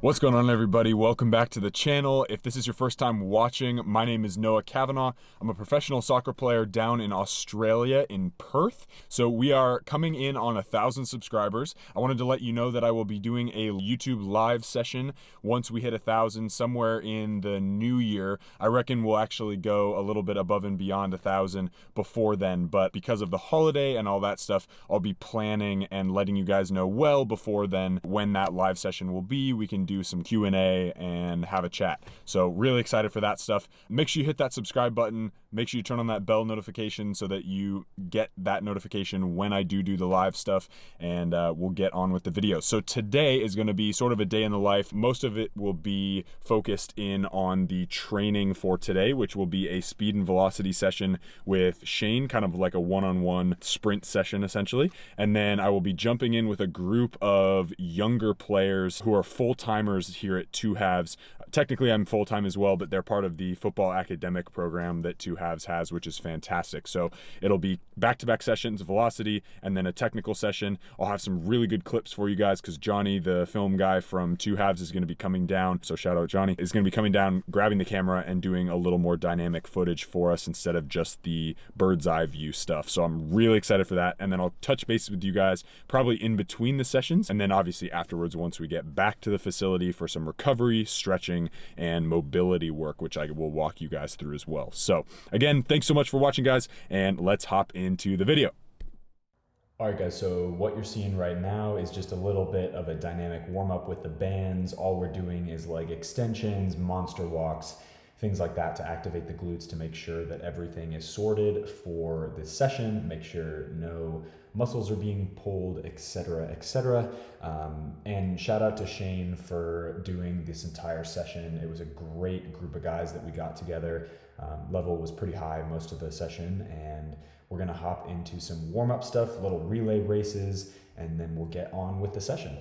What's going on, everybody? Welcome back to the channel. If this is your first time watching, my name is Noah Cavanaugh. I'm a professional soccer player down in Australia in Perth. So we are coming in on 1,000 subscribers. I wanted to let you know that I will be doing a YouTube live session once we hit 1,000 somewhere in the new year. I reckon we'll actually go a little bit above and beyond 1,000 before then, but because of the holiday and all that stuff, I'll be planning and letting you guys know well before then when that live session will be. We can do some Q&A and have a chat. So really excited for that stuff. Make sure you hit that subscribe button. Make sure you turn on that bell notification so that you get that notification when I do the live stuff, and we'll get on with the video. So today is going to be sort of a day in the life. Most of it will be focused in on the training for today, which will be a speed and velocity session with Shane, kind of like a one-on-one sprint session essentially. And then I will be jumping in with a group of younger players who are full-timers here at Two Halves. Technically I'm full-time as well, but they're part of the football academic program that Two Halves has, which is fantastic. So it'll be back-to-back sessions, velocity, and then a technical session. I'll have some really good clips for you guys because Johnny, the film guy from Two Halves, is going to be coming down. So shout out Johnny, is going to be coming down, grabbing the camera and doing a little more dynamic footage for us instead of just the bird's eye view stuff. So I'm really excited for that. And then I'll touch base with you guys probably in between the sessions. And then obviously afterwards, once we get back to the facility for some recovery, stretching, and mobility work, which I will walk you guys through as well. So again, thanks so much for watching, guys, and let's hop into the video. All right, guys, so what you're seeing right now is just a little bit of a dynamic warm-up with the bands. All we're doing is leg extensions, monster walks, things like that to activate the glutes to make sure that everything is sorted for this session, make sure no muscles are being pulled, etc., etc. And shout out to Shane for doing this entire session. It was a great group of guys that we got together. Level was pretty high most of the session, and we're gonna hop into some warm-up stuff, little relay races, and then we'll get on with the session.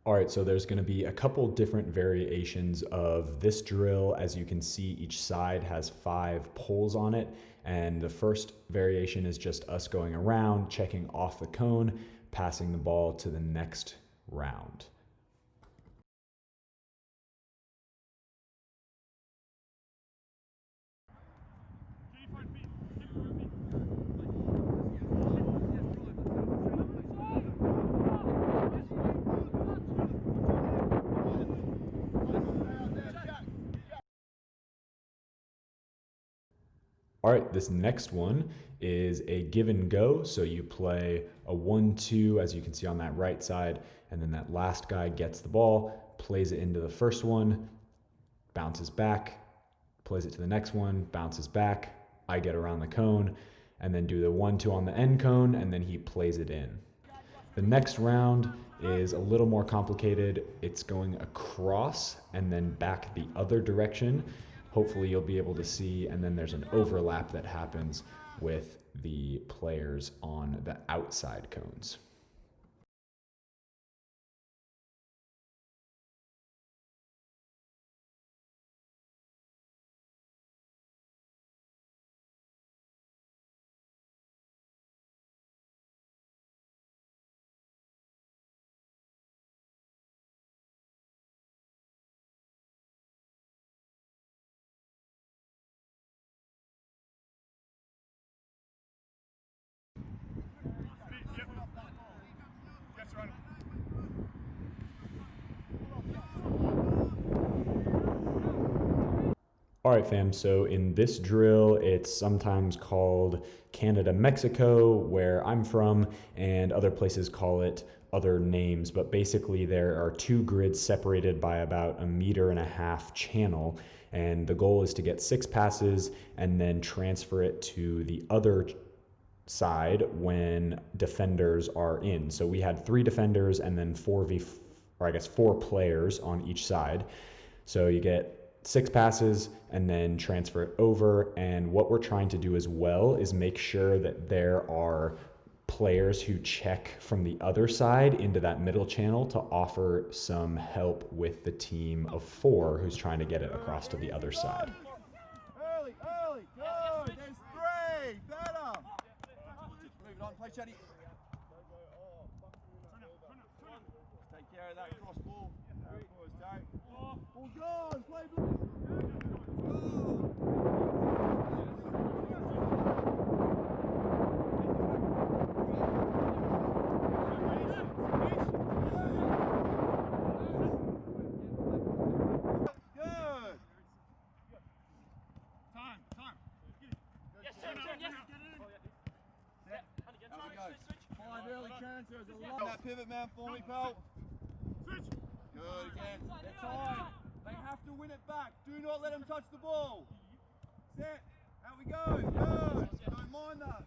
All right, so there's gonna be a couple different variations of this drill. As you can see, each side has 5 poles on it. And the first variation is just us going around, checking off the cone, passing the ball to the next round. All right, this next one is a give and go. So you play a 1-2, as you can see on that right side, and then that last guy gets the ball, plays it into the first one, bounces back, plays it to the next one, bounces back. I get around the cone, and then do the 1-2 on the end cone, and then he plays it in. The next round is a little more complicated. It's going across and then back the other direction. Hopefully you'll be able to see, and then there's an overlap that happens with the players on the outside cones. All right, fam, so in this drill, it's sometimes called Canada-Mexico, where I'm from, and other places call it other names, but basically there are two grids separated by about 1.5 meter channel, and the goal is to get 6 passes and then transfer it to the other side when defenders are in. So we had 3 defenders and then 4 players on each side. So you get 6 passes and then transfer it over. And what we're trying to do as well is make sure that there are players who check from the other side into that middle channel to offer some help with the team of 4 who's trying to get it across to the other side. Early, good. There's 3. Better. Move it on, play Chatty. Take care of that cross ball. Ball gone, play blue. That pivot man for me, pal. Switch. Good again. They're tied. They have to win it back. Do not let them touch the ball. Set. Out we go. Good. Don't mind that.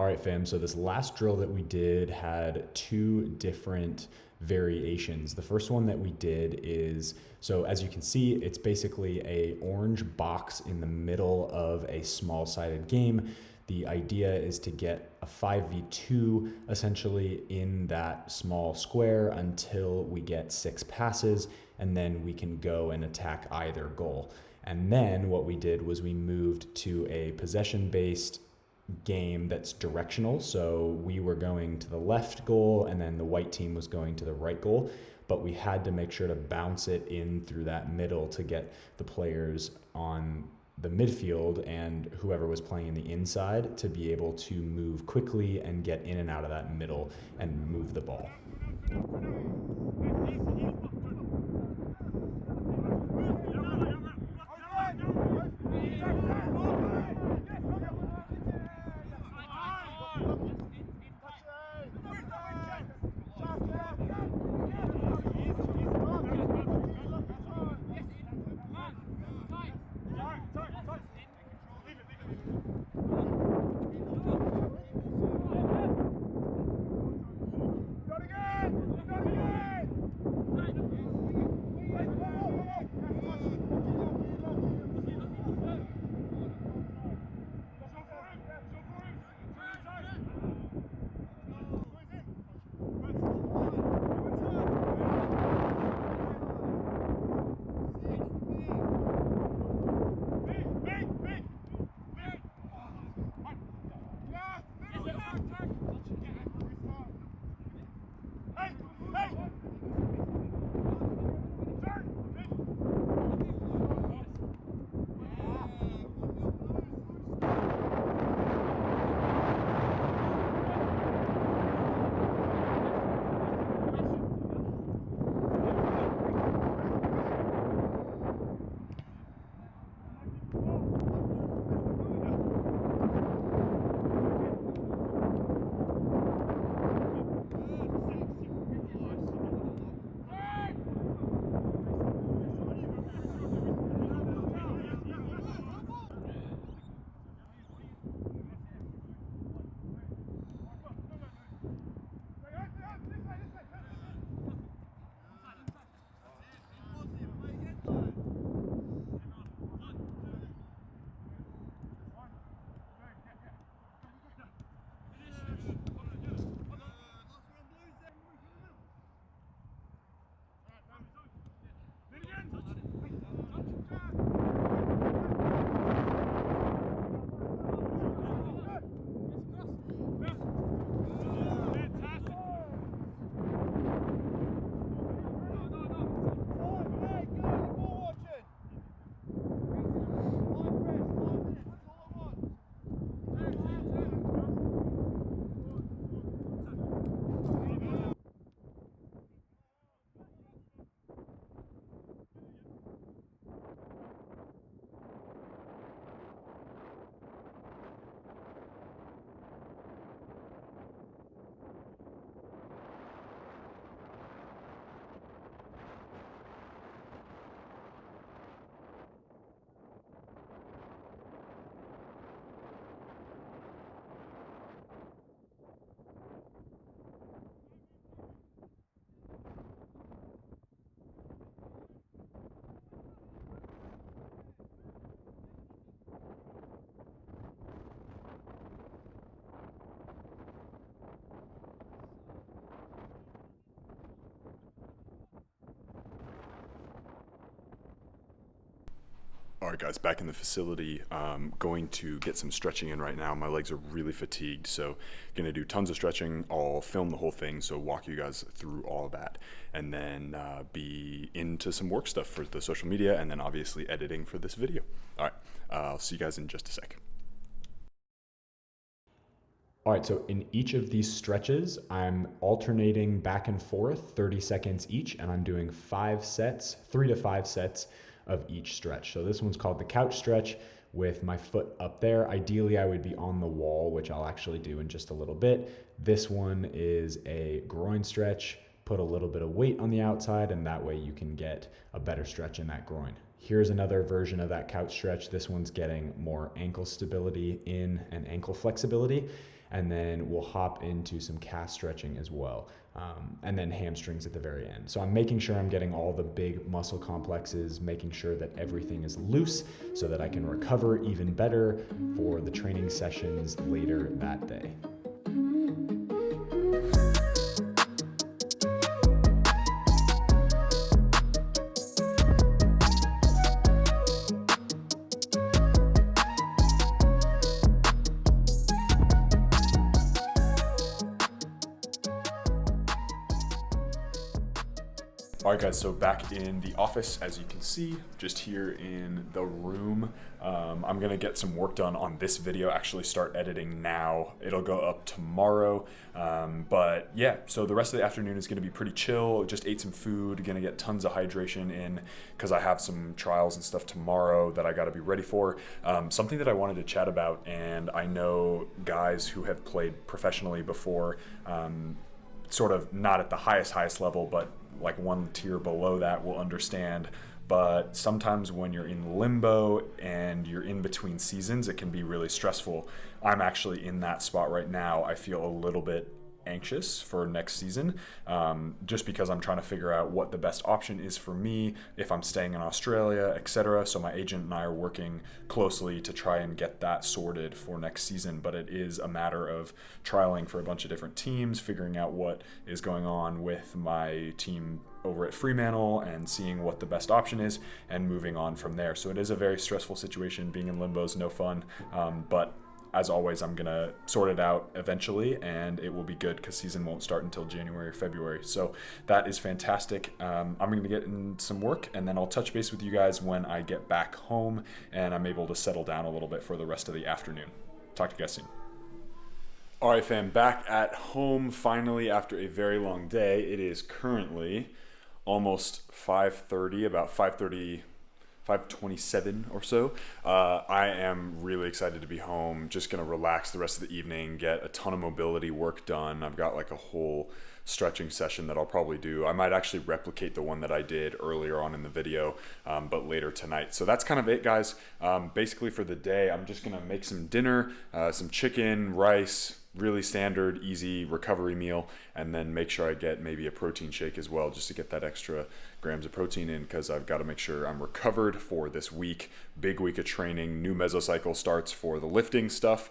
right, fam. So this last drill that we did had two different variations. The first one that we did is, so as you can see, it's basically a orange box in the middle of a small-sided game. The idea is to get a 5v2 essentially in that small square until we get 6 passes, and then we can go and attack either goal. And then what we did was we moved to a possession-based game that's directional. So we were going to the left goal and then the white team was going to the right goal, but we had to make sure to bounce it in through that middle to get the players on the midfield and whoever was playing in the inside to be able to move quickly and get in and out of that middle and move the ball. All right, guys, back in the facility. Going to get some stretching in right now. My legs are really fatigued, so gonna do tons of stretching. I'll film the whole thing, so walk you guys through all of that, and then be into some work stuff for the social media, and then obviously editing for this video. All right, I'll see you guys in just a sec. All right, so in each of these stretches, I'm alternating back and forth 30 seconds each, and I'm doing 5 sets, 3 to 5 sets of each stretch. So this one's called the couch stretch with my foot up there. Ideally, I would be on the wall, which I'll actually do in just a little bit. This one is a groin stretch. Put a little bit of weight on the outside, and that way you can get a better stretch in that groin. Here's another version of that couch stretch. This one's getting more ankle stability in and ankle flexibility. and then we'll hop into some calf stretching as well, and then hamstrings at the very end. So I'm making sure I'm getting all the big muscle complexes, making sure that everything is loose so that I can recover even better for the training sessions later that day. All right, guys, so back in the office, as you can see, just here in the room. I'm gonna get some work done on this video, actually start editing now. It'll go up tomorrow, but yeah, so the rest of the afternoon is gonna be pretty chill. Just ate some food, gonna get tons of hydration in because I have some trials and stuff tomorrow that I gotta be ready for. Something that I wanted to chat about, and I know guys who have played professionally before, sort of not at the highest level, but like one tier below that will understand. But sometimes when you're in limbo and you're in between seasons, it can be really stressful. I'm actually in that spot right now. I feel a little bit anxious for next season, just because I'm trying to figure out what the best option is for me, if I'm staying in Australia, etc. So my agent and I are working closely to try and get that sorted for next season, but it is a matter of trialing for a bunch of different teams, figuring out what is going on with my team over at Fremantle and seeing what the best option is and moving on from there. So it is a very stressful situation. Being in limbo is no fun, but as always, I'm gonna sort it out eventually, and it will be good because season won't start until January or February. So that is fantastic. I'm gonna get in some work, and then I'll touch base with you guys when I get back home and I'm able to settle down a little bit for the rest of the afternoon. Talk to you guys soon. All right, fam, back at home finally after a very long day. It is currently almost 5:30, about 5:27 or so. I am really excited to be home. Just gonna relax the rest of the evening, get a ton of mobility work done. I've got like a whole stretching session that I'll probably do. I might actually replicate the one that I did earlier on in the video, but later tonight. So that's kind of it, guys. Basically for the day, I'm just gonna make some dinner, some chicken, rice, really standard, easy recovery meal, and then make sure I get maybe a protein shake as well, just to get that extra grams of protein in, because I've got to make sure I'm recovered for this week. Big week of training. New mesocycle starts for the lifting stuff,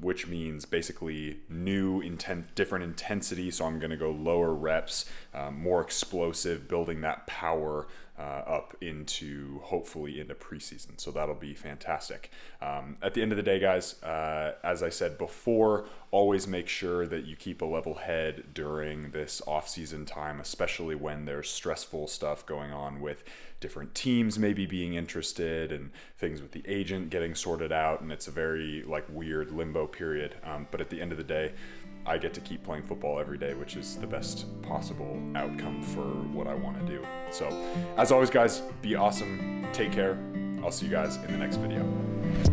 which means basically different intensity. So I'm going to go lower reps, more explosive, building that power up into hopefully into preseason. So that'll be fantastic. At the end of the day, guys, as I said before, always make sure that you keep a level head during this off-season time, especially when there's stressful stuff going on with different teams maybe being interested and things with the agent getting sorted out, and it's a very like weird limbo period. But at the end of the day, I get to keep playing football every day, which is the best possible outcome for what I want to do. So as always, guys, be awesome. Take care. I'll see you guys in the next video.